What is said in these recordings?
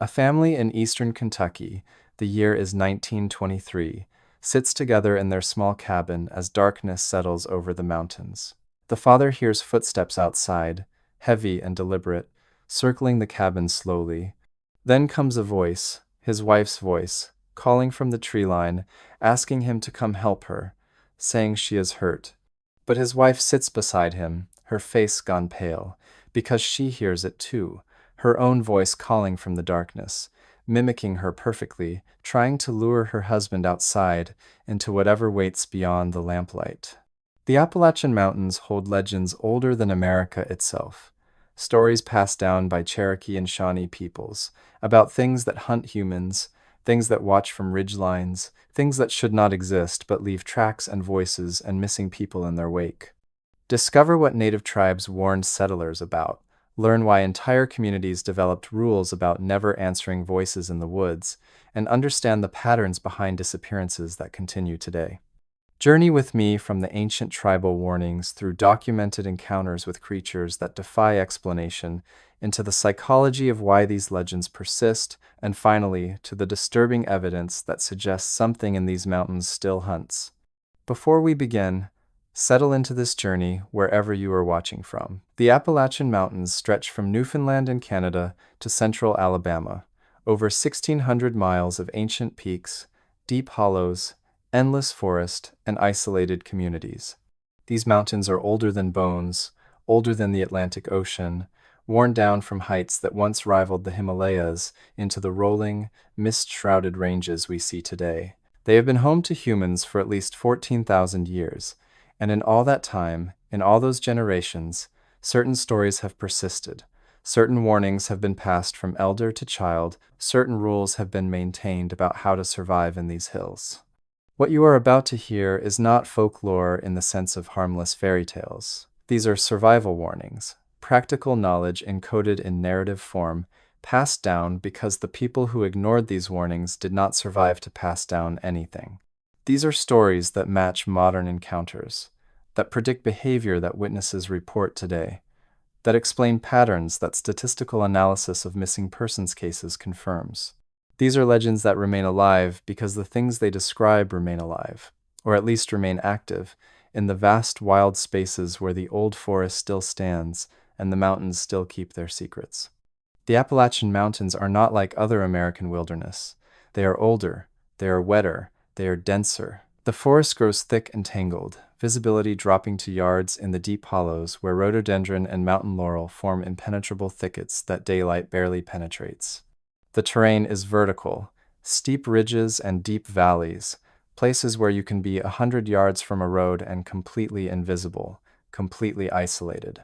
A family in eastern Kentucky, the year is 1923, sits together in their small cabin as darkness settles over the mountains. The father hears footsteps outside, heavy and deliberate, circling the cabin slowly. Then comes a voice, his wife's voice, calling from the tree line, asking him to come help her, saying she is hurt. But his wife sits beside him, her face gone pale, because she hears it too, her own voice calling from the darkness, mimicking her perfectly, trying to lure her husband outside into whatever waits beyond the lamplight. The Appalachian Mountains hold legends older than America itself. Stories passed down by Cherokee and Shawnee peoples about things that hunt humans, things that watch from ridge lines, things that should not exist but leave tracks and voices and missing people in their wake. Discover what native tribes warned settlers about. Learn why entire communities developed rules about never answering voices in the woods, and understand the patterns behind disappearances that continue today. Journey with me from the ancient tribal warnings through documented encounters with creatures that defy explanation into the psychology of why these legends persist, and finally to the disturbing evidence that suggests something in these mountains still hunts. Before we begin, settle into this journey wherever you are watching from. The Appalachian Mountains stretch from Newfoundland in Canada to central Alabama, over 1,600 miles of ancient peaks, deep hollows, endless forest, and isolated communities. These mountains are older than bones, older than the Atlantic Ocean, worn down from heights that once rivaled the Himalayas into the rolling, mist-shrouded ranges we see today. They have been home to humans for at least 14,000 years, and in all that time, in all those generations, certain stories have persisted. Certain warnings have been passed from elder to child, certain rules have been maintained about how to survive in these hills. What you are about to hear is not folklore in the sense of harmless fairy tales. These are survival warnings, practical knowledge encoded in narrative form, passed down because the people who ignored these warnings did not survive to pass down anything. These are stories that match modern encounters, that predict behavior that witnesses report today, that explain patterns that statistical analysis of missing persons cases confirms. These are legends that remain alive because the things they describe remain alive, or at least remain active, in the vast wild spaces where the old forest still stands and the mountains still keep their secrets. The Appalachian Mountains are not like other American wilderness. They are older, they are wetter, they are denser. The forest grows thick and tangled, visibility dropping to yards in the deep hollows where rhododendron and mountain laurel form impenetrable thickets that daylight barely penetrates. The terrain is vertical, steep ridges and deep valleys, places where you can be 100 yards from a road and completely invisible, completely isolated.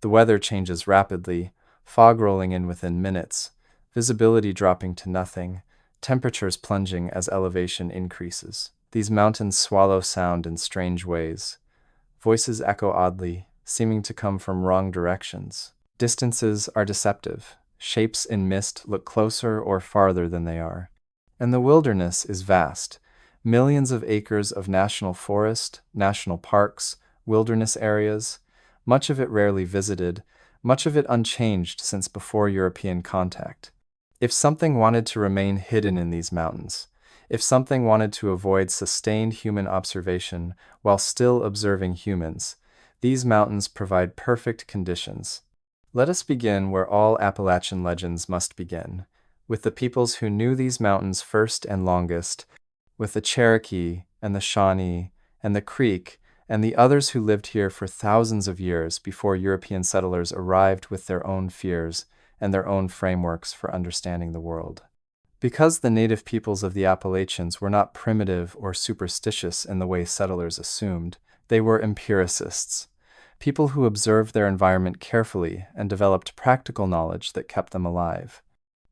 The weather changes rapidly, fog rolling in within minutes, visibility dropping to nothing, temperatures plunging as elevation increases. These mountains swallow sound in strange ways. Voices echo oddly, seeming to come from wrong directions. Distances are deceptive. Shapes in mist look closer or farther than they are. And the wilderness is vast. Millions of acres of national forest, national parks, wilderness areas, much of it rarely visited, much of it unchanged since before European contact. If something wanted to remain hidden in these mountains, if something wanted to avoid sustained human observation while still observing humans, these mountains provide perfect conditions. Let us begin where all Appalachian legends must begin, with the peoples who knew these mountains first and longest, with the Cherokee and the Shawnee and the Creek and the others who lived here for thousands of years before European settlers arrived with their own fears and their own frameworks for understanding the world. Because the native peoples of the Appalachians were not primitive or superstitious in the way settlers assumed, they were empiricists, people who observed their environment carefully and developed practical knowledge that kept them alive.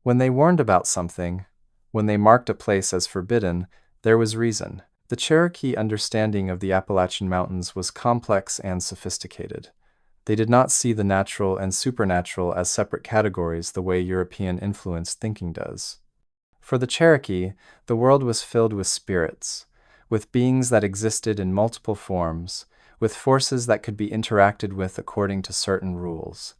When they warned about something, when they marked a place as forbidden, there was reason. The Cherokee understanding of the Appalachian Mountains was complex and sophisticated. They did not see the natural and supernatural as separate categories the way European-influenced thinking does. For the Cherokee, the world was filled with spirits, with beings that existed in multiple forms, with forces that could be interacted with according to certain rules.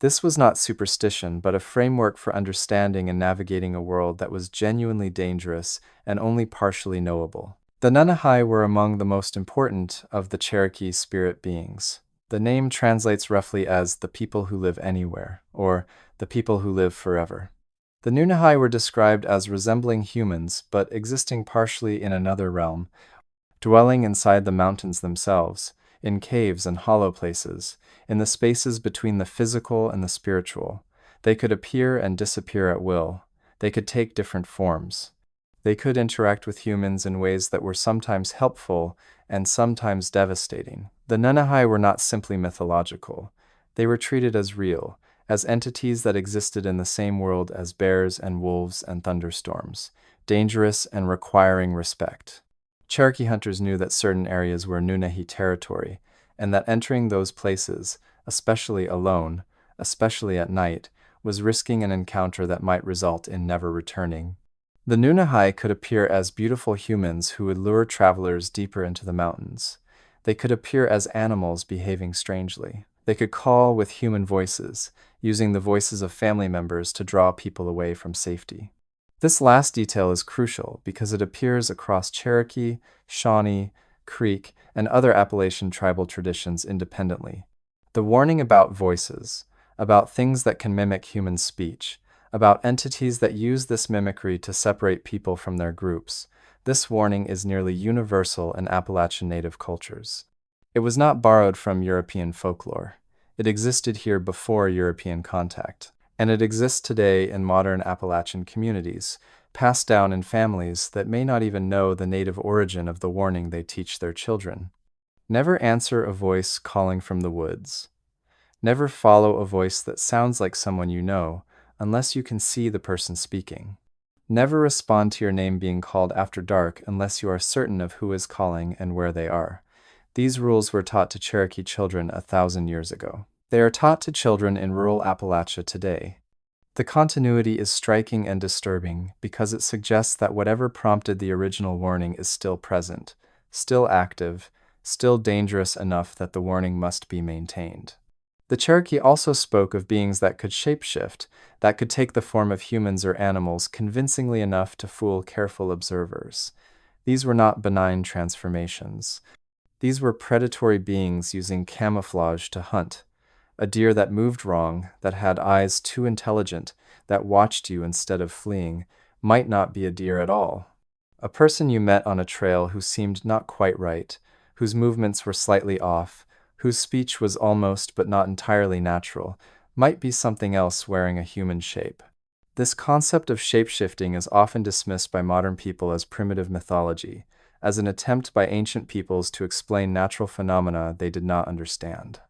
This was not superstition, but a framework for understanding and navigating a world that was genuinely dangerous and only partially knowable. The Nunahai were among the most important of the Cherokee spirit beings. The name translates roughly as the people who live anywhere, or the people who live forever. The Nunahai were described as resembling humans, but existing partially in another realm, dwelling inside the mountains themselves, in caves and hollow places, in the spaces between the physical and the spiritual. They could appear and disappear at will. They could take different forms. They could interact with humans in ways that were sometimes helpful and sometimes devastating. The Nunahai were not simply mythological. They were treated as real, as entities that existed in the same world as bears and wolves and thunderstorms, dangerous and requiring respect. Cherokee hunters knew that certain areas were Nunahi territory, and that entering those places, especially alone, especially at night, was risking an encounter that might result in never returning. The Nunahai could appear as beautiful humans who would lure travelers deeper into the mountains. They could appear as animals behaving strangely. They could call with human voices, using the voices of family members to draw people away from safety. This last detail is crucial because it appears across Cherokee, Shawnee, Creek, and other Appalachian tribal traditions independently. The warning about voices, about things that can mimic human speech, about entities that use this mimicry to separate people from their groups. This warning is nearly universal in Appalachian native cultures. It was not borrowed from European folklore. It existed here before European contact, and it exists today in modern Appalachian communities, passed down in families that may not even know the native origin of the warning they teach their children. Never answer a voice calling from the woods. Never follow a voice that sounds like someone you know, unless you can see the person speaking. Never respond to your name being called after dark unless you are certain of who is calling and where they are. These rules were taught to Cherokee children 1,000 years ago. They are taught to children in rural Appalachia today. The continuity is striking and disturbing because it suggests that whatever prompted the original warning is still present, still active, still dangerous enough that the warning must be maintained. The Cherokee also spoke of beings that could shapeshift, that could take the form of humans or animals convincingly enough to fool careful observers. These were not benign transformations. These were predatory beings using camouflage to hunt. A deer that moved wrong, that had eyes too intelligent, that watched you instead of fleeing, might not be a deer at all. A person you met on a trail who seemed not quite right, whose movements were slightly off, whose speech was almost but not entirely natural, might be something else wearing a human shape. This concept of shapeshifting is often dismissed by modern people as primitive mythology, as an attempt by ancient peoples to explain natural phenomena they did not understand.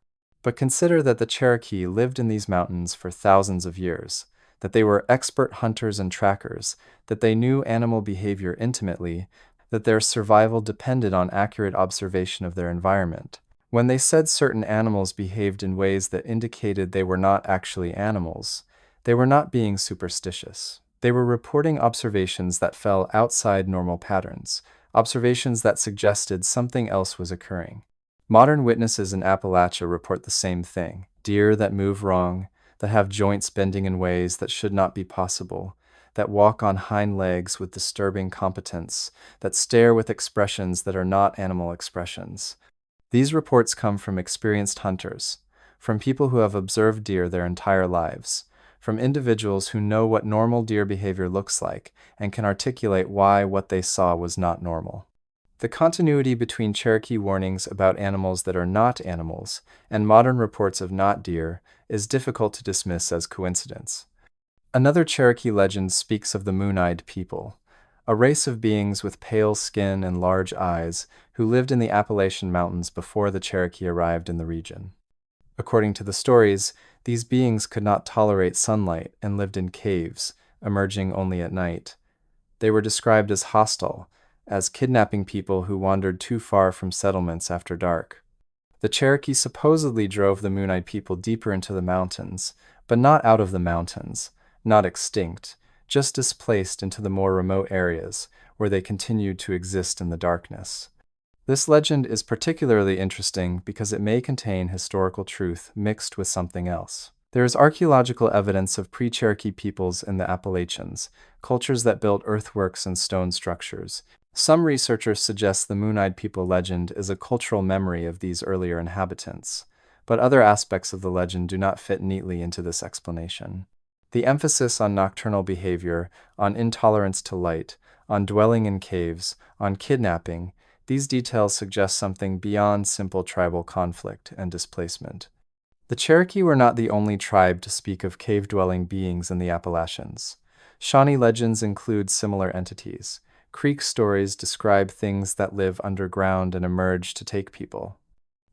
But consider that the Cherokee lived in these mountains for thousands of years, that they were expert hunters and trackers, that they knew animal behavior intimately, that their survival depended on accurate observation of their environment. When they said certain animals behaved in ways that indicated they were not actually animals, they were not being superstitious. They were reporting observations that fell outside normal patterns, observations that suggested something else was occurring. Modern witnesses in Appalachia report the same thing: deer that move wrong, that have joints bending in ways that should not be possible, that walk on hind legs with disturbing competence, that stare with expressions that are not animal expressions. These reports come from experienced hunters, from people who have observed deer their entire lives, from individuals who know what normal deer behavior looks like and can articulate why what they saw was not normal. The continuity between Cherokee warnings about animals that are not animals and modern reports of not deer is difficult to dismiss as coincidence. Another Cherokee legend speaks of the moon-eyed people, a race of beings with pale skin and large eyes who lived in the Appalachian Mountains before the Cherokee arrived in the region. According to the stories, these beings could not tolerate sunlight and lived in caves, emerging only at night. They were described as hostile, as kidnapping people who wandered too far from settlements after dark. The Cherokee supposedly drove the moon-eyed people deeper into the mountains, but not out of the mountains, not extinct, just displaced into the more remote areas, where they continued to exist in the darkness. This legend is particularly interesting because it may contain historical truth mixed with something else. There is archaeological evidence of pre-Cherokee peoples in the Appalachians, cultures that built earthworks and stone structures. Some researchers suggest the Moon-Eyed People legend is a cultural memory of these earlier inhabitants, but other aspects of the legend do not fit neatly into this explanation. The emphasis on nocturnal behavior, on intolerance to light, on dwelling in caves, on kidnapping, these details suggest something beyond simple tribal conflict and displacement. The Cherokee were not the only tribe to speak of cave-dwelling beings in the Appalachians. Shawnee legends include similar entities. Creek stories describe things that live underground and emerge to take people.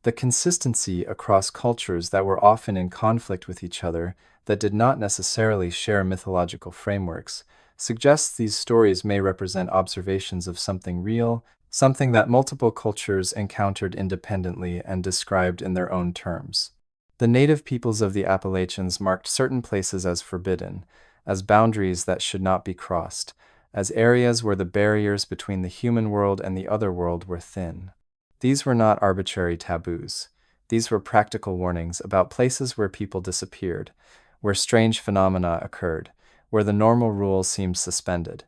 The consistency across cultures that were often in conflict with each other, that did not necessarily share mythological frameworks, suggests these stories may represent observations of something real, something that multiple cultures encountered independently and described in their own terms. The native peoples of the Appalachians marked certain places as forbidden, as boundaries that should not be crossed, as areas where the barriers between the human world and the other world were thin. These were not arbitrary taboos. These were practical warnings about places where people disappeared, where strange phenomena occurred, where the normal rules seemed suspended.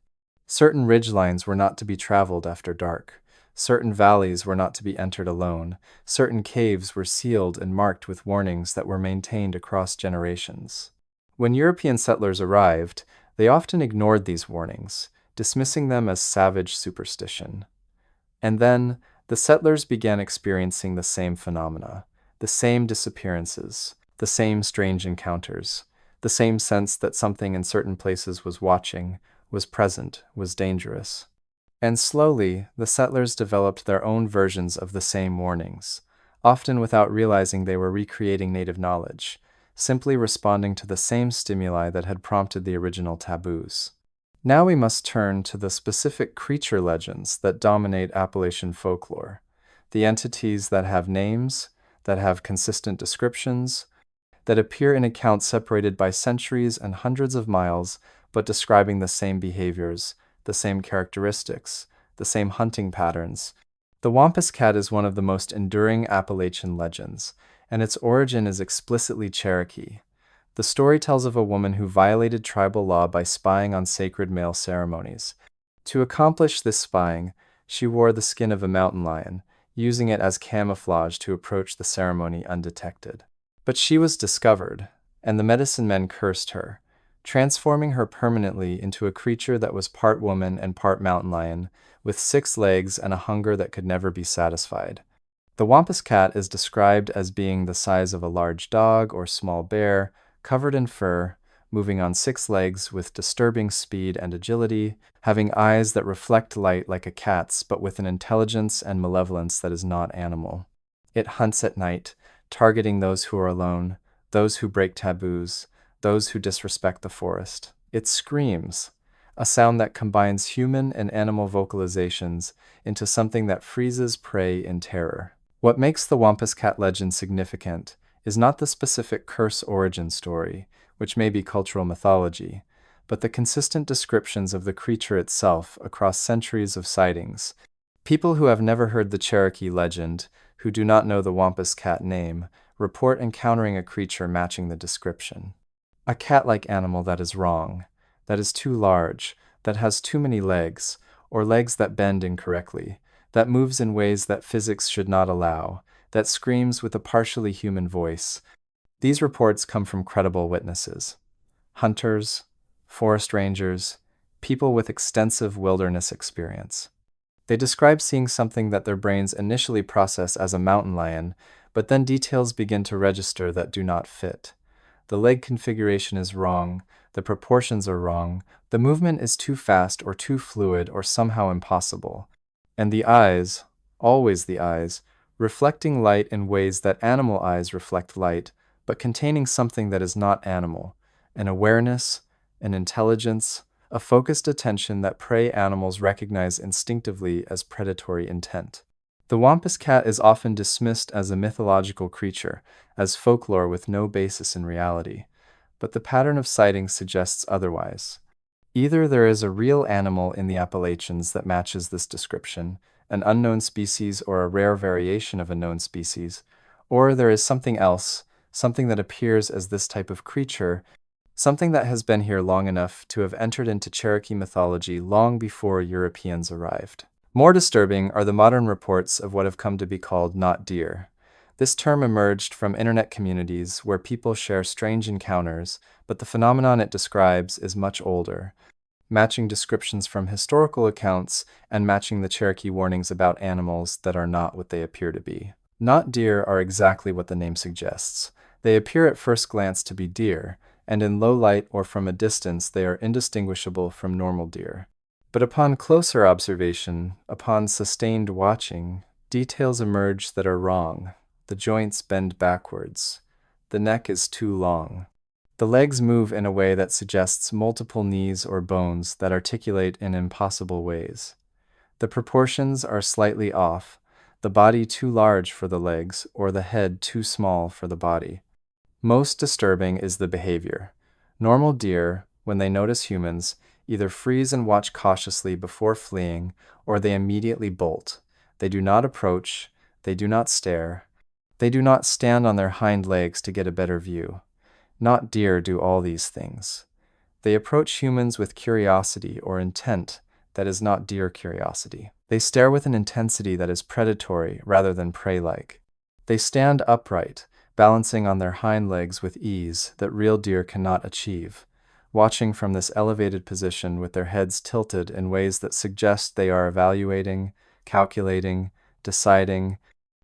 Certain ridgelines were not to be traveled after dark. Certain valleys were not to be entered alone. Certain caves were sealed and marked with warnings that were maintained across generations. When European settlers arrived, they often ignored these warnings, dismissing them as savage superstition. And then, the settlers began experiencing the same phenomena, the same disappearances, the same strange encounters, the same sense that something in certain places was watching, was present, was dangerous. And slowly, the settlers developed their own versions of the same warnings, often without realizing they were recreating native knowledge, simply responding to the same stimuli that had prompted the original taboos. Now we must turn to the specific creature legends that dominate Appalachian folklore, the entities that have names, that have consistent descriptions, that appear in accounts separated by centuries and hundreds of miles, but describing the same behaviors, the same characteristics, the same hunting patterns. The Wampus cat is one of the most enduring Appalachian legends, and its origin is explicitly Cherokee. The story tells of a woman who violated tribal law by spying on sacred male ceremonies. To accomplish this spying, she wore the skin of a mountain lion, using it as camouflage to approach the ceremony undetected. But she was discovered, and the medicine men cursed her, transforming her permanently into a creature that was part woman and part mountain lion, with 6 legs and a hunger that could never be satisfied. The Wampus cat is described as being the size of a large dog or small bear, covered in fur, moving on 6 legs with disturbing speed and agility, having eyes that reflect light like a cat's, but with an intelligence and malevolence that is not animal. It hunts at night, targeting those who are alone, those who break taboos, those who disrespect the forest. It screams, a sound that combines human and animal vocalizations into something that freezes prey in terror. What makes the Wampus cat legend significant is not the specific curse origin story, which may be cultural mythology, but the consistent descriptions of the creature itself across centuries of sightings. People who have never heard the Cherokee legend, who do not know the Wampus cat name, report encountering a creature matching the description. A cat-like animal that is wrong, that is too large, that has too many legs, or legs that bend incorrectly, that moves in ways that physics should not allow, that screams with a partially human voice. These reports come from credible witnesses. Hunters, forest rangers, people with extensive wilderness experience. They describe seeing something that their brains initially process as a mountain lion, but then details begin to register that do not fit. The leg configuration is wrong, the proportions are wrong, the movement is too fast or too fluid or somehow impossible. And the eyes, always the eyes, reflecting light in ways that animal eyes reflect light, but containing something that is not animal, an awareness, an intelligence, a focused attention that prey animals recognize instinctively as predatory intent. The Wampus cat is often dismissed as a mythological creature, as folklore with no basis in reality, but the pattern of sightings suggests otherwise. Either there is a real animal in the Appalachians that matches this description, an unknown species or a rare variation of a known species, or there is something else, something that appears as this type of creature, something that has been here long enough to have entered into Cherokee mythology long before Europeans arrived. More disturbing are the modern reports of what have come to be called not deer. This term emerged from internet communities where people share strange encounters, but the phenomenon it describes is much older, matching descriptions from historical accounts and matching the Cherokee warnings about animals that are not what they appear to be. Not deer are exactly what the name suggests. They appear at first glance to be deer, and in low light or from a distance they are indistinguishable from normal deer. But upon closer observation, upon sustained watching, details emerge that are wrong. The joints bend backwards. The neck is too long. The legs move in a way that suggests multiple knees or bones that articulate in impossible ways. The proportions are slightly off, the body too large for the legs or the head too small for the body. Most disturbing is the behavior. Normal deer, when they notice humans, either freeze and watch cautiously before fleeing, or they immediately bolt. They do not approach, they do not stare, they do not stand on their hind legs to get a better view. Not deer do all these things. They approach humans with curiosity or intent that is not deer curiosity. They stare with an intensity that is predatory rather than prey-like. They stand upright, balancing on their hind legs with ease that real deer cannot achieve, watching from this elevated position with their heads tilted in ways that suggest they are evaluating, calculating, deciding.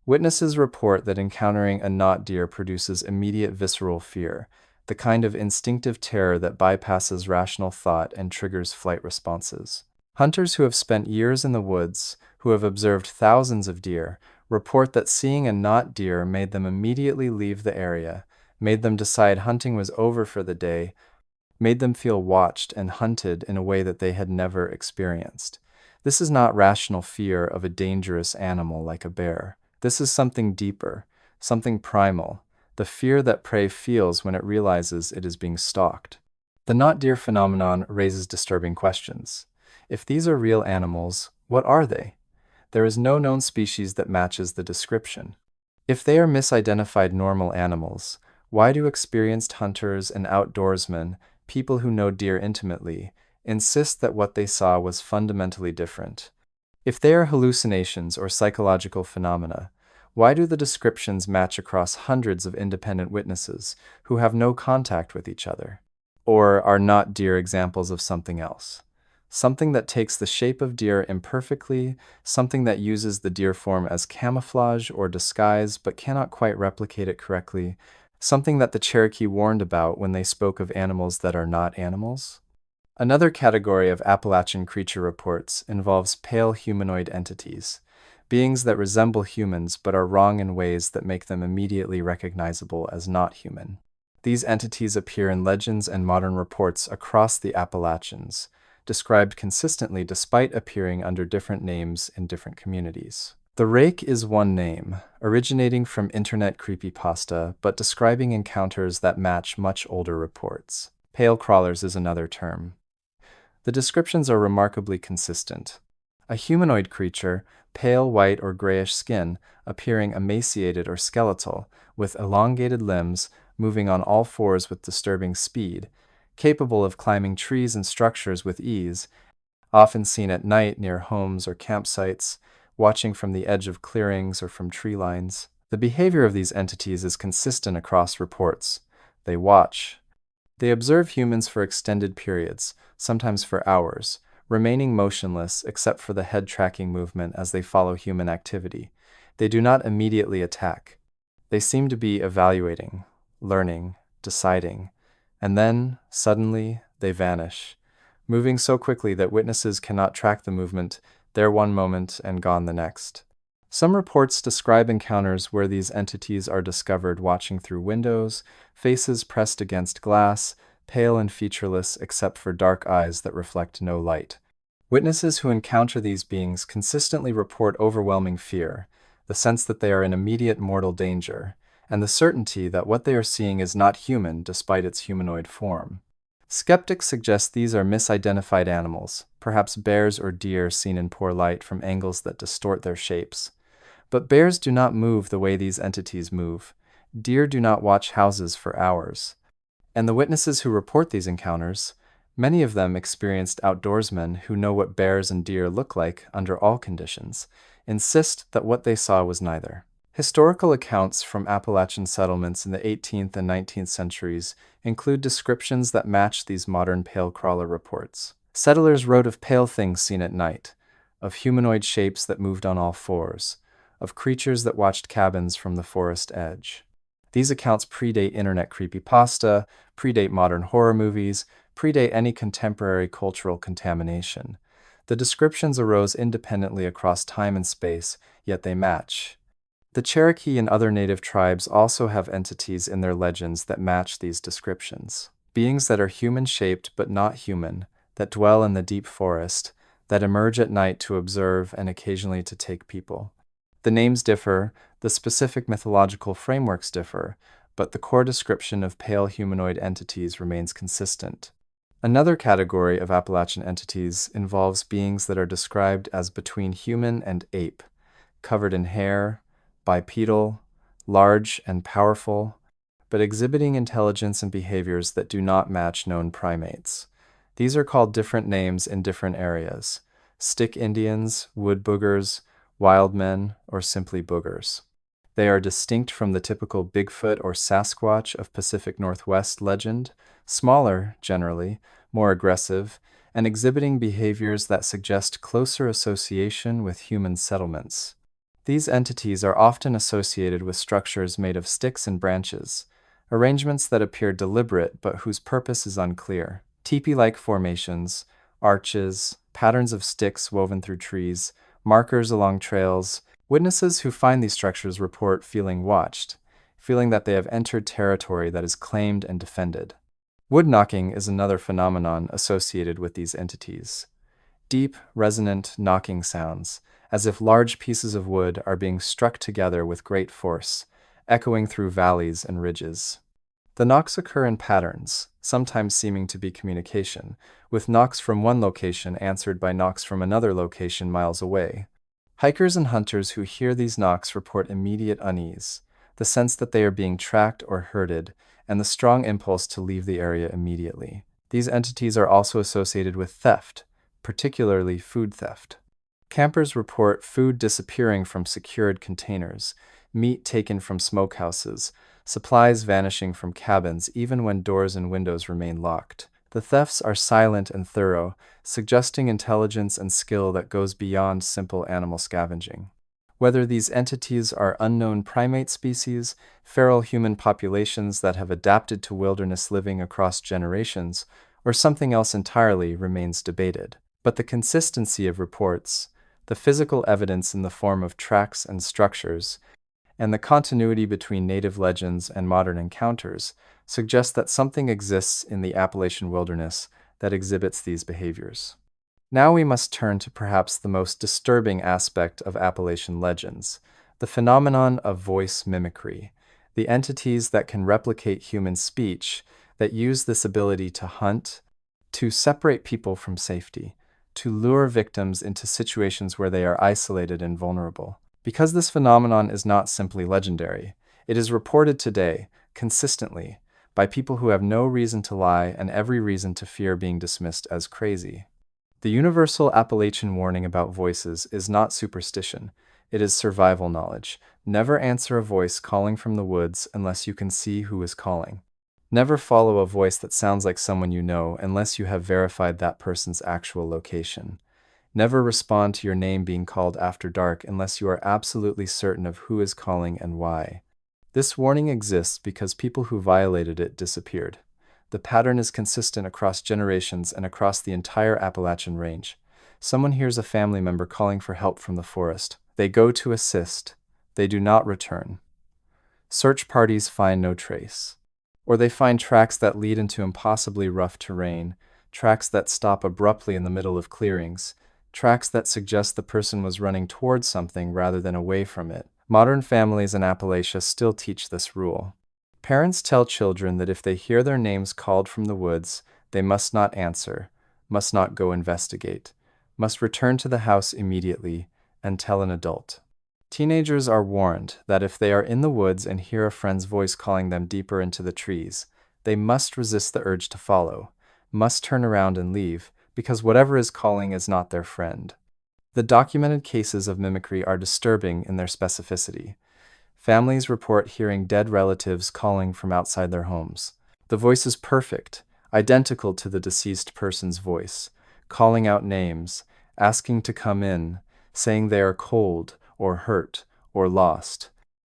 Witnesses report that encountering a not deer produces immediate visceral fear, the kind of instinctive terror that bypasses rational thought and triggers flight responses. Hunters who have spent years in the woods, who have observed thousands of deer, report that seeing a not deer made them immediately leave the area, made them decide hunting was over for the day, made them feel watched and hunted in a way that they had never experienced. This is not rational fear of a dangerous animal like a bear. This is something deeper, something primal, the fear that prey feels when it realizes it is being stalked. The not deer phenomenon raises disturbing questions. If these are real animals, what are they? There is no known species that matches the description. If they are misidentified normal animals, why do experienced hunters and outdoorsmen, people who know deer intimately, insist that what they saw was fundamentally different? If they are hallucinations or psychological phenomena, why do the descriptions match across hundreds of independent witnesses who have no contact with each other? Or are not deer examples of something else? Something that takes the shape of deer imperfectly, something that uses the deer form as camouflage or disguise but cannot quite replicate it correctly, something that the Cherokee warned about when they spoke of animals that are not animals? Another category of Appalachian creature reports involves pale humanoid entities, beings that resemble humans but are wrong in ways that make them immediately recognizable as not human. These entities appear in legends and modern reports across the Appalachians, described consistently despite appearing under different names in different communities. The rake is one name, originating from internet creepypasta but describing encounters that match much older reports. Pale crawlers is another term. The descriptions are remarkably consistent. A humanoid creature, pale white or grayish skin, appearing emaciated or skeletal, with elongated limbs, moving on all fours with disturbing speed, capable of climbing trees and structures with ease, often seen at night near homes or campsites, watching from the edge of clearings or from tree lines. The behavior of these entities is consistent across reports. They watch. They observe humans for extended periods, sometimes for hours, remaining motionless except for the head tracking movement as they follow human activity. They do not immediately attack. They seem to be evaluating, learning, deciding, and then, suddenly, they vanish, moving so quickly that witnesses cannot track the movement, there one moment and gone the next. Some reports describe encounters where these entities are discovered watching through windows, faces pressed against glass, pale and featureless except for dark eyes that reflect no light. Witnesses who encounter these beings consistently report overwhelming fear, the sense that they are in immediate mortal danger, and the certainty that what they are seeing is not human despite its humanoid form. Skeptics suggest these are misidentified animals, perhaps bears or deer seen in poor light from angles that distort their shapes. But bears do not move the way these entities move. Deer do not watch houses for hours. And the witnesses who report these encounters, many of them experienced outdoorsmen who know what bears and deer look like under all conditions, insist that what they saw was neither. Historical accounts from Appalachian settlements in the 18th and 19th centuries include descriptions that match these modern pale crawler reports. Settlers wrote of pale things seen at night, of humanoid shapes that moved on all fours, of creatures that watched cabins from the forest edge. These accounts predate internet creepypasta, predate modern horror movies, predate any contemporary cultural contamination. The descriptions arose independently across time and space, yet they match. The Cherokee and other native tribes also have entities in their legends that match these descriptions. Beings that are human-shaped but not human, that dwell in the deep forest, that emerge at night to observe and occasionally to take people. The names differ, the specific mythological frameworks differ, but the core description of pale humanoid entities remains consistent. Another category of Appalachian entities involves beings that are described as between human and ape, covered in hair, bipedal, large and powerful, but exhibiting intelligence and behaviors that do not match known primates. These are called different names in different areas: stick Indians, wood boogers, wild men, or simply boogers. They are distinct from the typical Bigfoot or Sasquatch of Pacific Northwest legend, smaller, generally, more aggressive, and exhibiting behaviors that suggest closer association with human settlements. These entities are often associated with structures made of sticks and branches, arrangements that appear deliberate but whose purpose is unclear. Teepee-like formations, arches, patterns of sticks woven through trees, markers along trails. Witnesses who find these structures report feeling watched, feeling that they have entered territory that is claimed and defended. Wood knocking is another phenomenon associated with these entities. Deep, resonant knocking sounds, as if large pieces of wood are being struck together with great force, echoing through valleys and ridges. The knocks occur in patterns, sometimes seeming to be communication, with knocks from one location answered by knocks from another location miles away. Hikers and hunters who hear these knocks report immediate unease, the sense that they are being tracked or herded, and the strong impulse to leave the area immediately. These entities are also associated with theft, particularly food theft. Campers report food disappearing from secured containers, meat taken from smokehouses, supplies vanishing from cabins even when doors and windows remain locked. The thefts are silent and thorough, suggesting intelligence and skill that goes beyond simple animal scavenging. Whether these entities are unknown primate species, feral human populations that have adapted to wilderness living across generations, or something else entirely remains debated. But the consistency of reports, the physical evidence in the form of tracks and structures, and the continuity between native legends and modern encounters suggest that something exists in the Appalachian wilderness that exhibits these behaviors. Now we must turn to perhaps the most disturbing aspect of Appalachian legends, the phenomenon of voice mimicry, the entities that can replicate human speech, that use this ability to hunt, to separate people from safety, to lure victims into situations where they are isolated and vulnerable. Because this phenomenon is not simply legendary, it is reported today, consistently, by people who have no reason to lie and every reason to fear being dismissed as crazy. The universal Appalachian warning about voices is not superstition, it is survival knowledge. Never answer a voice calling from the woods unless you can see who is calling. Never follow a voice that sounds like someone you know unless you have verified that person's actual location. Never respond to your name being called after dark unless you are absolutely certain of who is calling and why. This warning exists because people who violated it disappeared. The pattern is consistent across generations and across the entire Appalachian Range. Someone hears a family member calling for help from the forest. They go to assist. They do not return. Search parties find no trace. Or they find tracks that lead into impossibly rough terrain, tracks that stop abruptly in the middle of clearings, tracks that suggest the person was running towards something rather than away from it. Modern families in Appalachia still teach this rule. Parents tell children that if they hear their names called from the woods, they must not answer, must not go investigate, must return to the house immediately and tell an adult. Teenagers are warned that if they are in the woods and hear a friend's voice calling them deeper into the trees, they must resist the urge to follow, must turn around and leave, because whatever is calling is not their friend. The documented cases of mimicry are disturbing in their specificity. Families report hearing dead relatives calling from outside their homes. The voice is perfect, identical to the deceased person's voice, calling out names, asking to come in, saying they are cold or hurt or lost.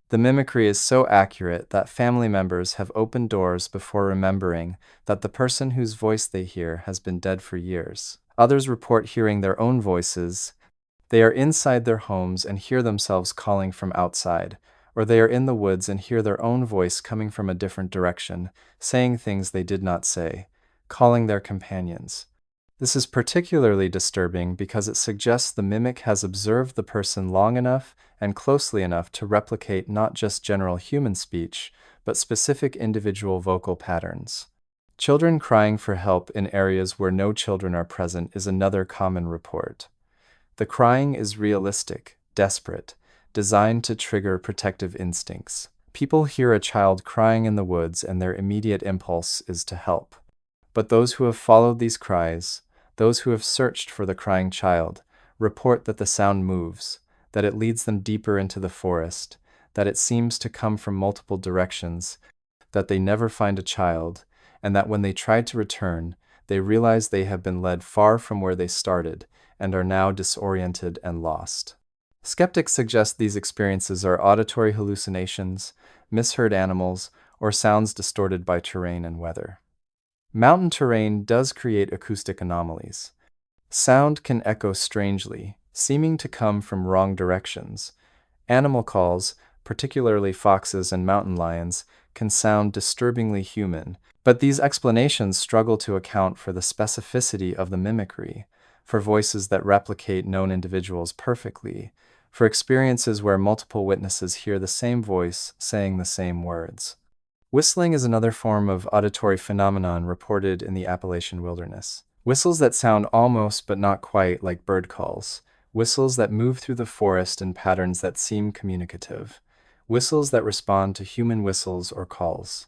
The mimicry is so accurate that family members have opened doors before remembering that the person whose voice they hear has been dead for years. Others report hearing their own voices. They are inside their homes and hear themselves calling from outside, or they are in the woods and hear their own voice coming from a different direction, saying things they did not say, calling their companions. This is particularly disturbing because it suggests the mimic has observed the person long enough and closely enough to replicate not just general human speech, but specific individual vocal patterns. Children crying for help in areas where no children are present is another common report. The crying is realistic, desperate, designed to trigger protective instincts. People hear a child crying in the woods and their immediate impulse is to help. But those who have followed these cries, those who have searched for the crying child, report that the sound moves, that it leads them deeper into the forest, that it seems to come from multiple directions, that they never find a child, and that when they try to return, they realize they have been led far from where they started and are now disoriented and lost. Skeptics suggest these experiences are auditory hallucinations, misheard animals, or sounds distorted by terrain and weather. Mountain terrain does create acoustic anomalies. Sound can echo strangely, seeming to come from wrong directions. Animal calls, particularly foxes and mountain lions, can sound disturbingly human, but these explanations struggle to account for the specificity of the mimicry, for voices that replicate known individuals perfectly, for experiences where multiple witnesses hear the same voice saying the same words. Whistling is another form of auditory phenomenon reported in the Appalachian wilderness. Whistles that sound almost but not quite like bird calls. Whistles that move through the forest in patterns that seem communicative. Whistles that respond to human whistles or calls.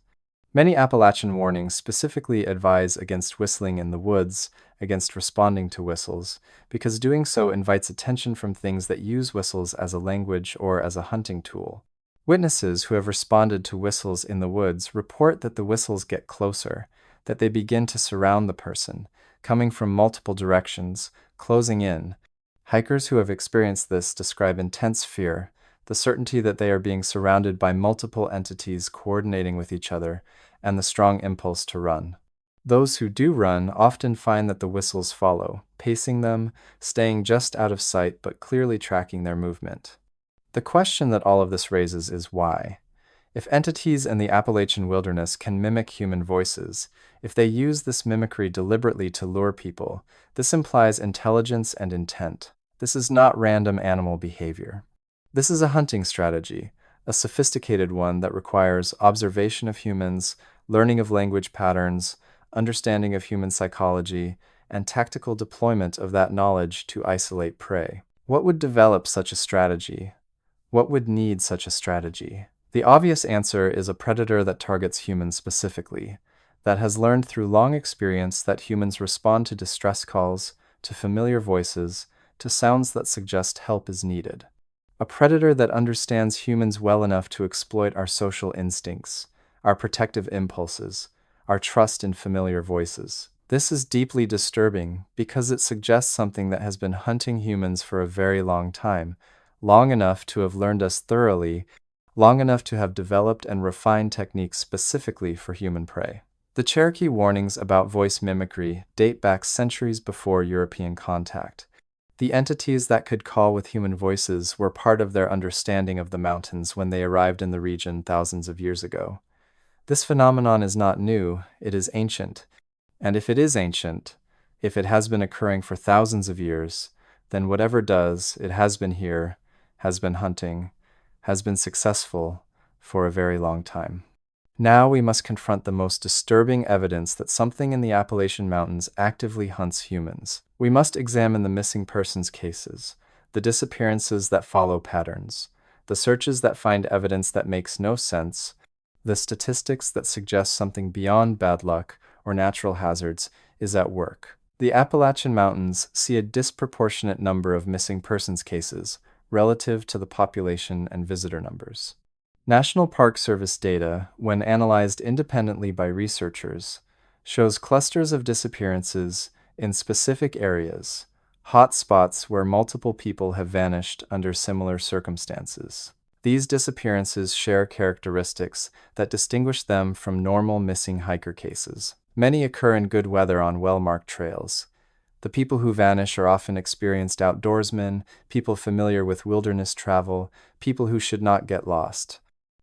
Many Appalachian warnings specifically advise against whistling in the woods, against responding to whistles, because doing so invites attention from things that use whistles as a language or as a hunting tool. Witnesses who have responded to whistles in the woods report that the whistles get closer, that they begin to surround the person, coming from multiple directions, closing in. Hikers who have experienced this describe intense fear, the certainty that they are being surrounded by multiple entities coordinating with each other, and the strong impulse to run. Those who do run often find that the whistles follow, pacing them, staying just out of sight but clearly tracking their movement. The question that all of this raises is why? If entities in the Appalachian wilderness can mimic human voices, if they use this mimicry deliberately to lure people, this implies intelligence and intent. This is not random animal behavior. This is a hunting strategy, a sophisticated one that requires observation of humans, learning of language patterns, understanding of human psychology, and tactical deployment of that knowledge to isolate prey. What would develop such a strategy? What would need such a strategy? The obvious answer is a predator that targets humans specifically, that has learned through long experience that humans respond to distress calls, to familiar voices, to sounds that suggest help is needed. A predator that understands humans well enough to exploit our social instincts, our protective impulses, our trust in familiar voices. This is deeply disturbing because it suggests something that has been hunting humans for a very long time, long enough to have learned us thoroughly, long enough to have developed and refined techniques specifically for human prey. The Cherokee warnings about voice mimicry date back centuries before European contact. The entities that could call with human voices were part of their understanding of the mountains when they arrived in the region thousands of years ago. This phenomenon is not new, it is ancient. And if it is ancient, if it has been occurring for thousands of years, then whatever does, it has been here, has been hunting, has been successful for a very long time. Now we must confront the most disturbing evidence that something in the Appalachian Mountains actively hunts humans. We must examine the missing persons cases, the disappearances that follow patterns, the searches that find evidence that makes no sense, the statistics that suggest something beyond bad luck or natural hazards is at work. The Appalachian Mountains see a disproportionate number of missing persons cases relative to the population and visitor numbers. National Park Service data, when analyzed independently by researchers, shows clusters of disappearances in specific areas, hot spots where multiple people have vanished under similar circumstances. These disappearances share characteristics that distinguish them from normal missing hiker cases. Many occur in good weather on well-marked trails. The people who vanish are often experienced outdoorsmen, people familiar with wilderness travel, people who should not get lost.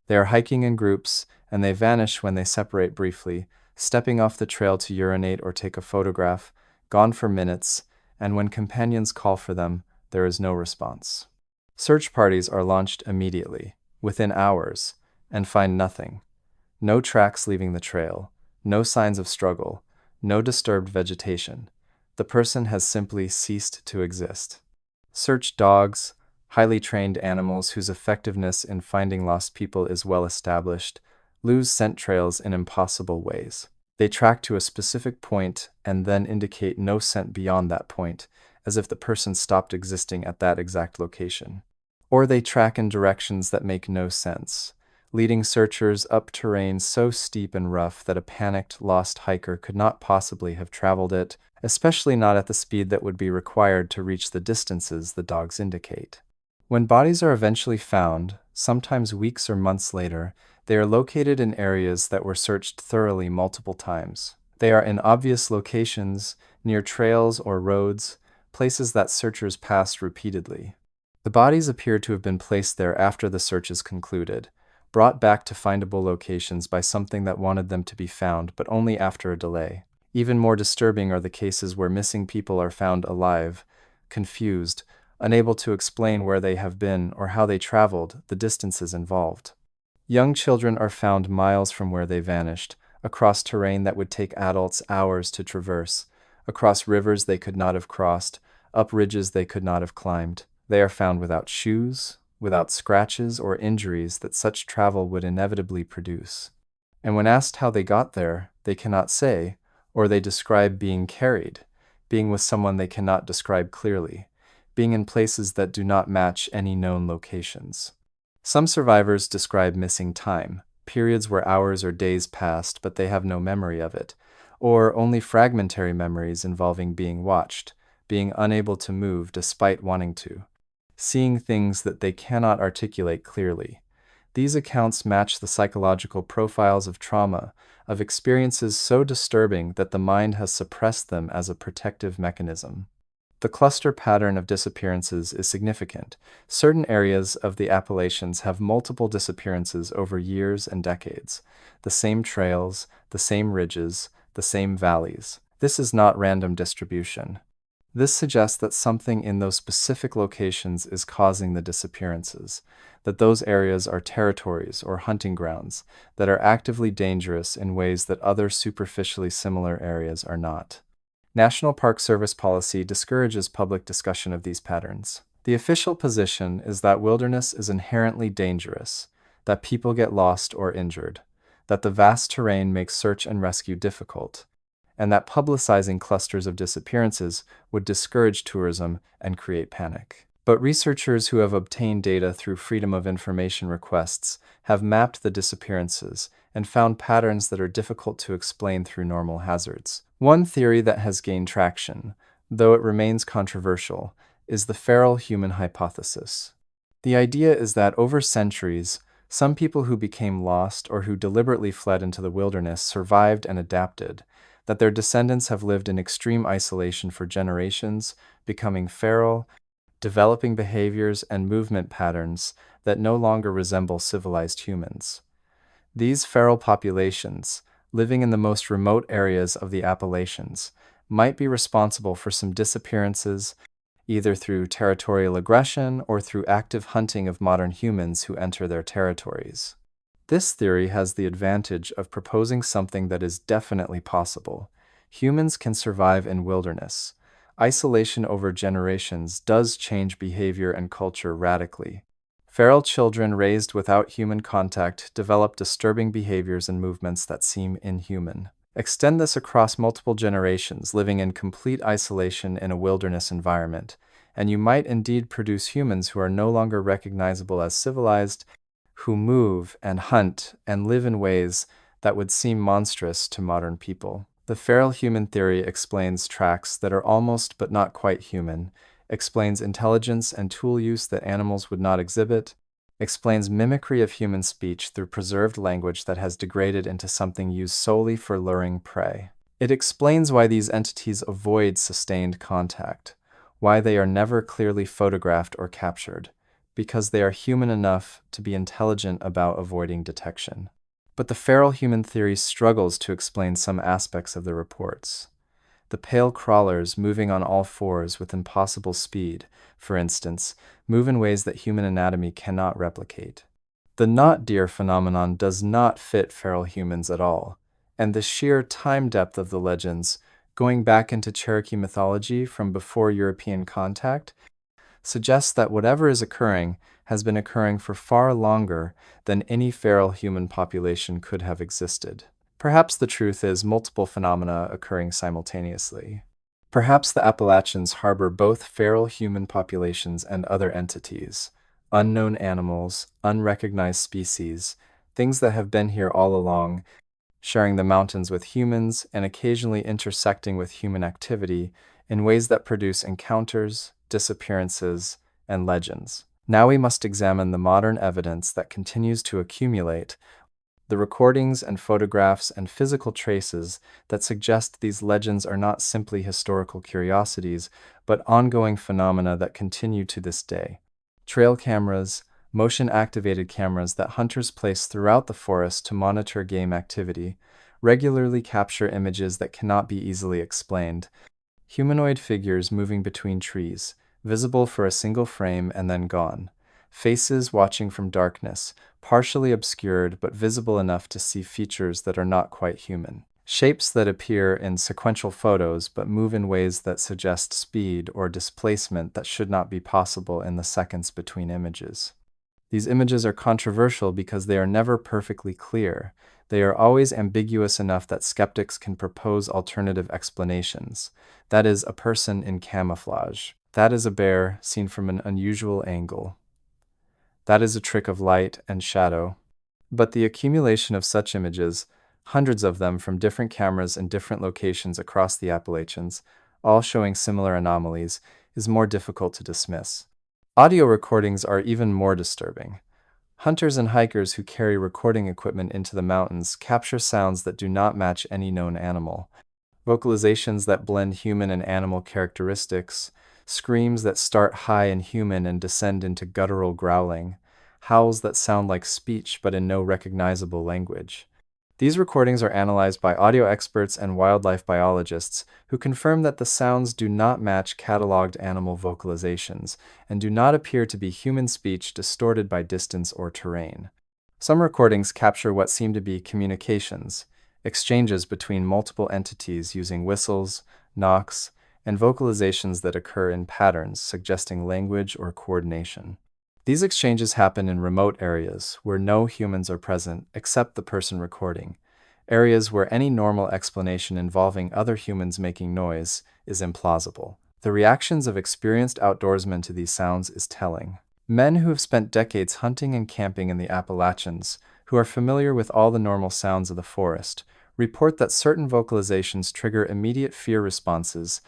They are hiking in groups, and they vanish when they separate briefly, stepping off the trail to urinate or take a photograph, gone for minutes, and when companions call for them, there is no response. Search parties are launched immediately, within hours, and find nothing. No tracks leaving the trail, no signs of struggle, no disturbed vegetation. The person has simply ceased to exist. Search dogs, highly trained animals whose effectiveness in finding lost people is well established, lose scent trails in impossible ways. They track to a specific point and then indicate no scent beyond that point, as if the person stopped existing at that exact location. Or they track in directions that make no sense, leading searchers up terrain so steep and rough that a panicked, lost hiker could not possibly have traveled it, especially not at the speed that would be required to reach the distances the dogs indicate. When bodies are eventually found, sometimes weeks or months later, they are located in areas that were searched thoroughly multiple times. They are in obvious locations, near trails or roads, places that searchers passed repeatedly. The bodies appear to have been placed there after the search is concluded, brought back to findable locations by something that wanted them to be found, but only after a delay. Even more disturbing are the cases where missing people are found alive, confused, unable to explain where they have been or how they traveled, the distances involved. Young children are found miles from where they vanished, across terrain that would take adults hours to traverse, across rivers they could not have crossed, up ridges they could not have climbed. They are found without shoes, without scratches or injuries that such travel would inevitably produce. And when asked how they got there, they cannot say, or they describe being carried, being with someone they cannot describe clearly, being in places that do not match any known locations. Some survivors describe missing time, periods where hours or days passed but they have no memory of it, or only fragmentary memories involving being watched, being unable to move despite wanting to, seeing things that they cannot articulate clearly. These accounts match the psychological profiles of trauma, of experiences so disturbing that the mind has suppressed them as a protective mechanism. The cluster pattern of disappearances is significant. Certain areas of the Appalachians have multiple disappearances over years and decades. The same trails, the same ridges, the same valleys. This is not random distribution. This suggests that something in those specific locations is causing the disappearances, that those areas are territories or hunting grounds that are actively dangerous in ways that other superficially similar areas are not. National Park Service policy discourages public discussion of these patterns. The official position is that wilderness is inherently dangerous, that people get lost or injured, that the vast terrain makes search and rescue difficult, and that publicizing clusters of disappearances would discourage tourism and create panic. But researchers who have obtained data through Freedom of Information requests have mapped the disappearances and found patterns that are difficult to explain through normal hazards. One theory that has gained traction, though it remains controversial, is the feral human hypothesis. The idea is that over centuries, some people who became lost or who deliberately fled into the wilderness survived and adapted, that their descendants have lived in extreme isolation for generations, becoming feral, developing behaviors and movement patterns that no longer resemble civilized humans. These feral populations, living in the most remote areas of the Appalachians, might be responsible for some disappearances, either through territorial aggression or through active hunting of modern humans who enter their territories. This theory has the advantage of proposing something that is definitely possible. Humans can survive in wilderness. Isolation over generations does change behavior and culture radically. Feral children raised without human contact develop disturbing behaviors and movements that seem inhuman. Extend this across multiple generations, living in complete isolation in a wilderness environment, and you might indeed produce humans who are no longer recognizable as civilized, who move and hunt and live in ways that would seem monstrous to modern people. The feral human theory explains tracks that are almost but not quite human, explains intelligence and tool use that animals would not exhibit, explains mimicry of human speech through preserved language that has degraded into something used solely for luring prey. It explains why these entities avoid sustained contact, why they are never clearly photographed or captured, because they are human enough to be intelligent about avoiding detection. But the feral human theory struggles to explain some aspects of the reports. The pale crawlers moving on all fours with impossible speed, for instance, move in ways that human anatomy cannot replicate. The not deer phenomenon does not fit feral humans at all, and the sheer time depth of the legends, going back into Cherokee mythology from before European contact, suggests that whatever is occurring has been occurring for far longer than any feral human population could have existed. Perhaps the truth is multiple phenomena occurring simultaneously. Perhaps the Appalachians harbor both feral human populations and other entities, unknown animals, unrecognized species, things that have been here all along, sharing the mountains with humans and occasionally intersecting with human activity in ways that produce encounters, disappearances, and legends. Now we must examine the modern evidence that continues to accumulate, the recordings and photographs and physical traces that suggest these legends are not simply historical curiosities, but ongoing phenomena that continue to this day. Trail cameras, motion-activated cameras that hunters place throughout the forest to monitor game activity, regularly capture images that cannot be easily explained. Humanoid figures moving between trees, visible for a single frame and then gone. Faces watching from darkness, partially obscured but visible enough to see features that are not quite human. Shapes that appear in sequential photos but move in ways that suggest speed or displacement that should not be possible in the seconds between images. These images are controversial because they are never perfectly clear. They are always ambiguous enough that skeptics can propose alternative explanations. That is, a person in camouflage. That is a bear seen from an unusual angle. That is a trick of light and shadow. But the accumulation of such images, hundreds of them from different cameras in different locations across the Appalachians, all showing similar anomalies, is more difficult to dismiss. Audio recordings are even more disturbing. Hunters and hikers who carry recording equipment into the mountains capture sounds that do not match any known animal, vocalizations that blend human and animal characteristics, screams that start high and human and descend into guttural growling, howls that sound like speech but in no recognizable language. These recordings are analyzed by audio experts and wildlife biologists who confirm that the sounds do not match cataloged animal vocalizations and do not appear to be human speech distorted by distance or terrain. Some recordings capture what seem to be communications, exchanges between multiple entities using whistles, knocks, and vocalizations that occur in patterns suggesting language or coordination. These exchanges happen in remote areas where no humans are present except the person recording, areas where any normal explanation involving other humans making noise is implausible. The reactions of experienced outdoorsmen to these sounds is telling. Men who have spent decades hunting and camping in the Appalachians, who are familiar with all the normal sounds of the forest, report that certain vocalizations trigger immediate fear responses,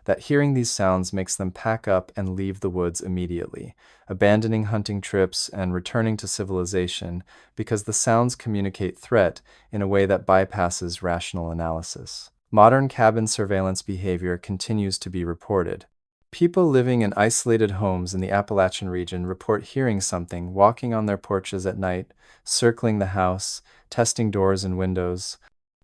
that hearing these sounds makes them pack up and leave the woods immediately, abandoning hunting trips and returning to civilization because the sounds communicate threat in a way that bypasses rational analysis. Modern cabin surveillance behavior continues to be reported. People living in isolated homes in the Appalachian region report hearing something walking on their porches at night, circling the house, testing doors and windows.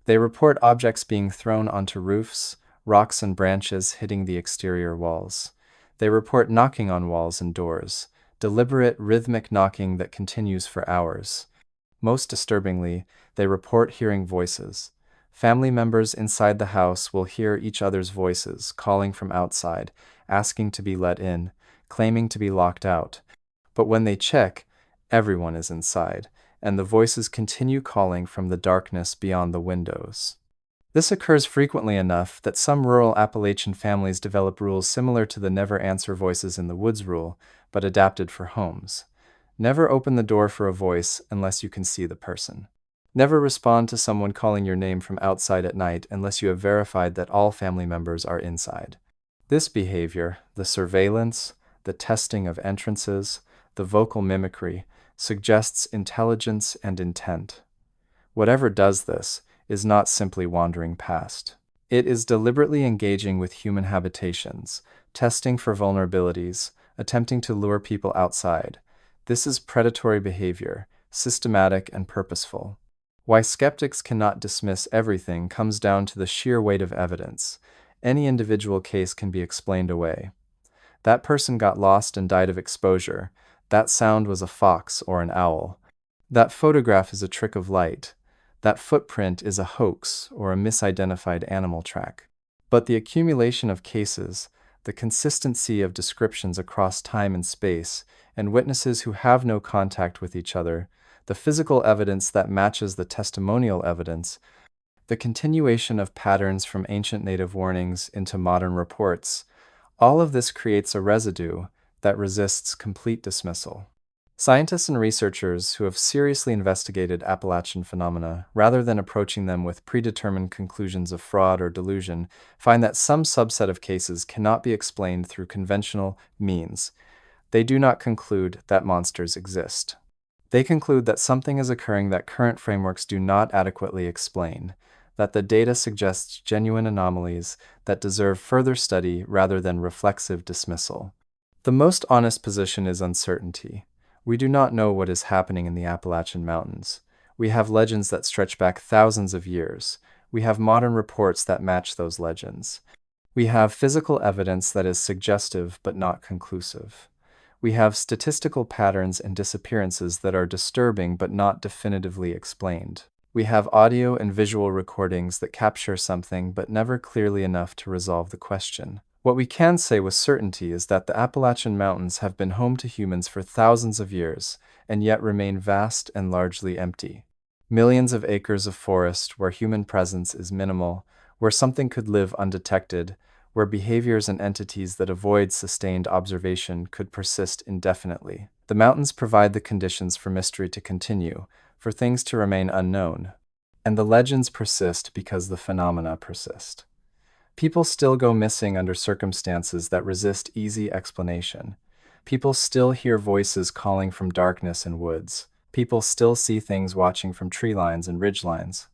They report objects being thrown onto roofs, rocks and branches hitting the exterior walls. They report knocking on walls and doors, deliberate, rhythmic knocking that continues for hours. Most disturbingly, they report hearing voices. Family members inside the house will hear each other's voices, calling from outside, asking to be let in, claiming to be locked out. But when they check, everyone is inside, and the voices continue calling from the darkness beyond the windows. This occurs frequently enough that some rural Appalachian families develop rules similar to the never answer voices in the woods rule, but adapted for homes. Never open the door for a voice unless you can see the person. Never respond to someone calling your name from outside at night unless you have verified that all family members are inside. This behavior, the surveillance, the testing of entrances, the vocal mimicry, suggests intelligence and intent. Whatever does this is not simply wandering past. It is deliberately engaging with human habitations, testing for vulnerabilities, attempting to lure people outside. This is predatory behavior, systematic and purposeful. Why skeptics cannot dismiss everything comes down to the sheer weight of evidence. Any individual case can be explained away. That person got lost and died of exposure. That sound was a fox or an owl. That photograph is a trick of light. That footprint is a hoax or a misidentified animal track. But the accumulation of cases, the consistency of descriptions across time and space, and witnesses who have no contact with each other, the physical evidence that matches the testimonial evidence, the continuation of patterns from ancient native warnings into modern reports, all of this creates a residue that resists complete dismissal. Scientists and researchers who have seriously investigated Appalachian phenomena, rather than approaching them with predetermined conclusions of fraud or delusion, find that some subset of cases cannot be explained through conventional means. They do not conclude that monsters exist. They conclude that something is occurring that current frameworks do not adequately explain, that the data suggests genuine anomalies that deserve further study rather than reflexive dismissal. The most honest position is uncertainty. We do not know what is happening in the Appalachian Mountains. We have legends that stretch back thousands of years. We have modern reports that match those legends. We have physical evidence that is suggestive but not conclusive. We have statistical patterns and disappearances that are disturbing but not definitively explained. We have audio and visual recordings that capture something but never clearly enough to resolve the question. What we can say with certainty is that the Appalachian Mountains have been home to humans for thousands of years, and yet remain vast and largely empty. Millions of acres of forest where human presence is minimal, where something could live undetected, where behaviors and entities that avoid sustained observation could persist indefinitely. The mountains provide the conditions for mystery to continue, for things to remain unknown. And the legends persist because the phenomena persist. People still go missing under circumstances that resist easy explanation. People still hear voices calling from darkness and woods. People still see things watching from tree lines and ridge lines.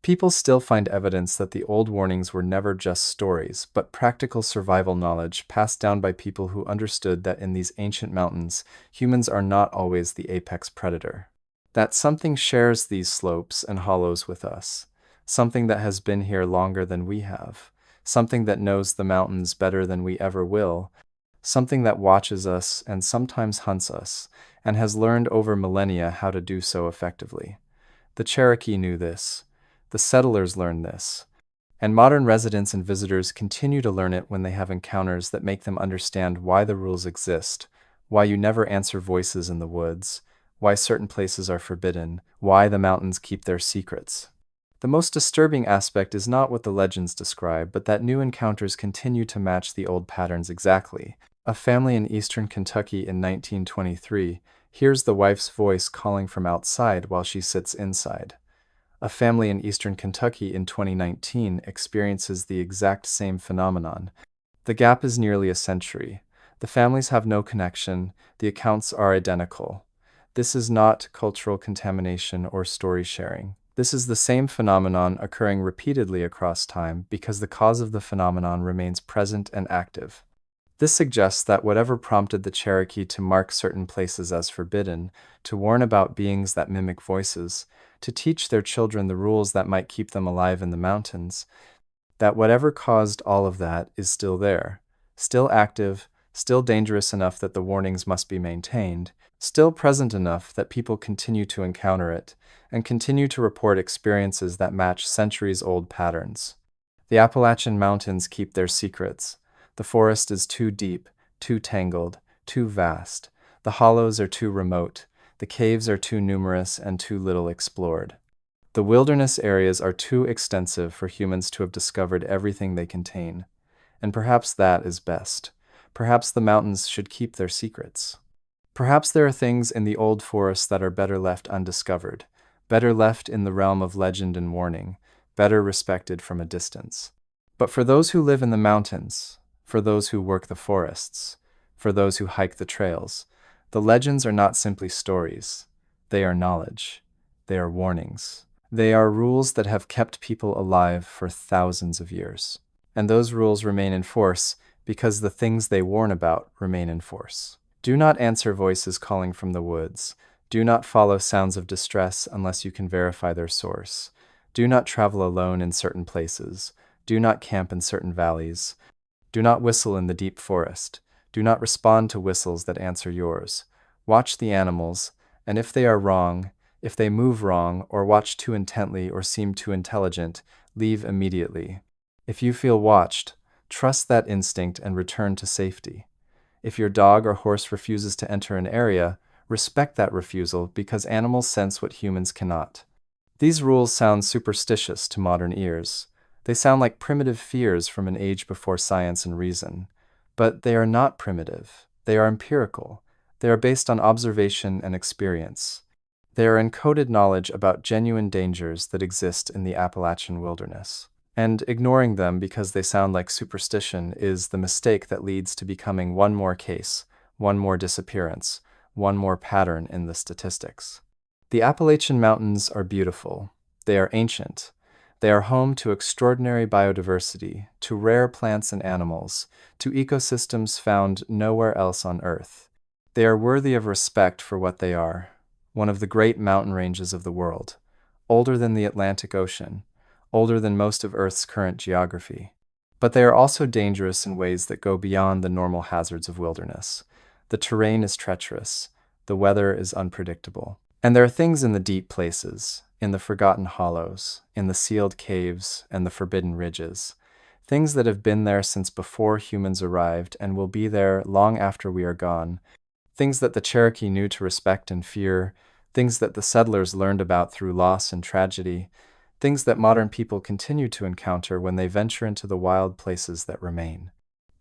People still find evidence that the old warnings were never just stories, but practical survival knowledge passed down by people who understood that in these ancient mountains, humans are not always the apex predator. That something shares these slopes and hollows with us, something that has been here longer than we have, something that knows the mountains better than we ever will, something that watches us and sometimes hunts us, and has learned over millennia how to do so effectively. The Cherokee knew this. The settlers learned this. And modern residents and visitors continue to learn it when they have encounters that make them understand why the rules exist, why you never answer voices in the woods, why certain places are forbidden, why the mountains keep their secrets. The most disturbing aspect is not what the legends describe, but that new encounters continue to match the old patterns exactly. A family in eastern Kentucky in 1923 hears the wife's voice calling from outside while she sits inside. A family in eastern Kentucky in 2019 experiences the exact same phenomenon. The gap is nearly a century. The families have no connection. The accounts are identical. This is not cultural contamination or story sharing. This is the same phenomenon occurring repeatedly across time because the cause of the phenomenon remains present and active. This suggests that whatever prompted the Cherokee to mark certain places as forbidden, to warn about beings that mimic voices, to teach their children the rules that might keep them alive in the mountains, that whatever caused all of that is still there, still active, still dangerous enough that the warnings must be maintained, still present enough that people continue to encounter it, and continue to report experiences that match centuries-old patterns. The Appalachian Mountains keep their secrets. The forest is too deep, too tangled, too vast. The hollows are too remote, the caves are too numerous and too little explored. The wilderness areas are too extensive for humans to have discovered everything they contain. And perhaps that is best. Perhaps the mountains should keep their secrets. Perhaps there are things in the old forests that are better left undiscovered, better left in the realm of legend and warning, better respected from a distance. But for those who live in the mountains, for those who work the forests, for those who hike the trails, the legends are not simply stories. They are knowledge. They are warnings. They are rules that have kept people alive for thousands of years. And those rules remain in force because the things they warn about remain in force. Do not answer voices calling from the woods. Do not follow sounds of distress unless you can verify their source. Do not travel alone in certain places. Do not camp in certain valleys. Do not whistle in the deep forest. Do not respond to whistles that answer yours. Watch the animals, and if they are wrong, if they move wrong, or watch too intently or seem too intelligent, leave immediately. If you feel watched, trust that instinct and return to safety. If your dog or horse refuses to enter an area, respect that refusal because animals sense what humans cannot. These rules sound superstitious to modern ears. They sound like primitive fears from an age before science and reason. But they are not primitive. They are empirical. They are based on observation and experience. They are encoded knowledge about genuine dangers that exist in the Appalachian wilderness. And ignoring them because they sound like superstition is the mistake that leads to becoming one more case, one more disappearance, one more pattern in the statistics. The Appalachian Mountains are beautiful. They are ancient. They are home to extraordinary biodiversity, to rare plants and animals, to ecosystems found nowhere else on Earth. They are worthy of respect for what they are, one of the great mountain ranges of the world, older than the Atlantic Ocean, older than most of Earth's current geography. But they are also dangerous in ways that go beyond the normal hazards of wilderness. The terrain is treacherous. The weather is unpredictable. And there are things in the deep places, in the forgotten hollows, in the sealed caves, and the forbidden ridges. Things that have been there since before humans arrived and will be there long after we are gone. Things that the Cherokee knew to respect and fear. Things that the settlers learned about through loss and tragedy. Things that modern people continue to encounter when they venture into the wild places that remain.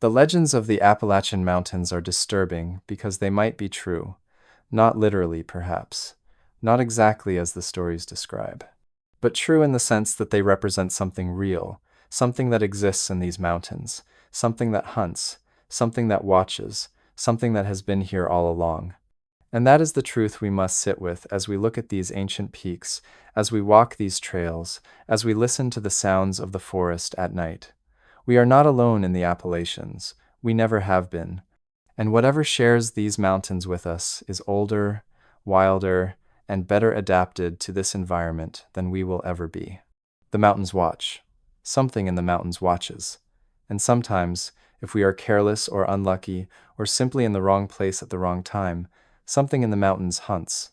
The legends of the Appalachian Mountains are disturbing because they might be true. Not literally, perhaps. Not exactly as the stories describe. But true in the sense that they represent something real, something that exists in these mountains, something that hunts, something that watches, something that has been here all along. And that is the truth we must sit with as we look at these ancient peaks, as we walk these trails, as we listen to the sounds of the forest at night. We are not alone in the Appalachians. We never have been. And whatever shares these mountains with us is older, wilder, and better adapted to this environment than we will ever be. The mountains watch. Something in the mountains watches. And sometimes, if we are careless or unlucky, or simply in the wrong place at the wrong time, something in the mountains hunts.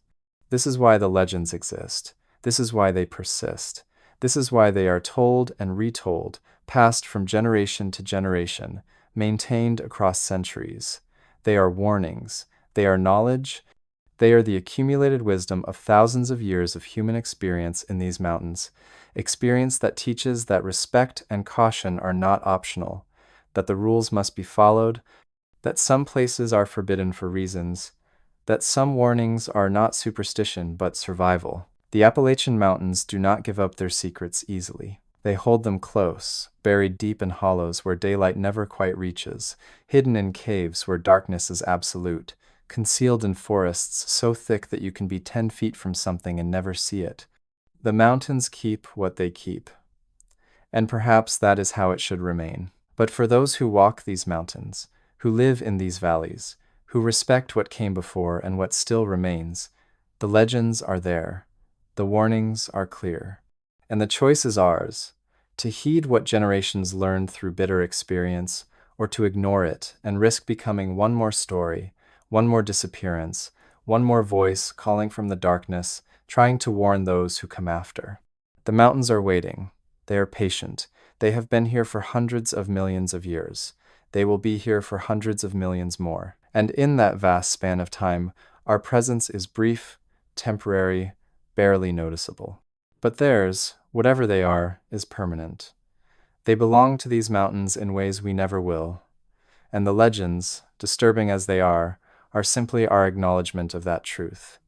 This is why the legends exist. This is why they persist. This is why they are told and retold, passed from generation to generation, maintained across centuries. They are warnings. They are knowledge. They are the accumulated wisdom of thousands of years of human experience in these mountains, experience that teaches that respect and caution are not optional, that the rules must be followed, that some places are forbidden for reasons, that some warnings are not superstition but survival. The Appalachian Mountains do not give up their secrets easily. They hold them close, buried deep in hollows where daylight never quite reaches, hidden in caves where darkness is absolute, concealed in forests so thick that you can be 10 feet from something and never see it. The mountains keep what they keep. And perhaps that is how it should remain. But for those who walk these mountains, who live in these valleys, who respect what came before and what still remains, the legends are there. The warnings are clear. And the choice is ours, to heed what generations learned through bitter experience, or to ignore it and risk becoming one more story, one more disappearance, one more voice calling from the darkness, trying to warn those who come after. The mountains are waiting. They are patient. They have been here for hundreds of millions of years. They will be here for hundreds of millions more. And in that vast span of time, our presence is brief, temporary, barely noticeable. But theirs, whatever they are, is permanent. They belong to these mountains in ways we never will, and the legends, disturbing as they are simply our acknowledgement of that truth.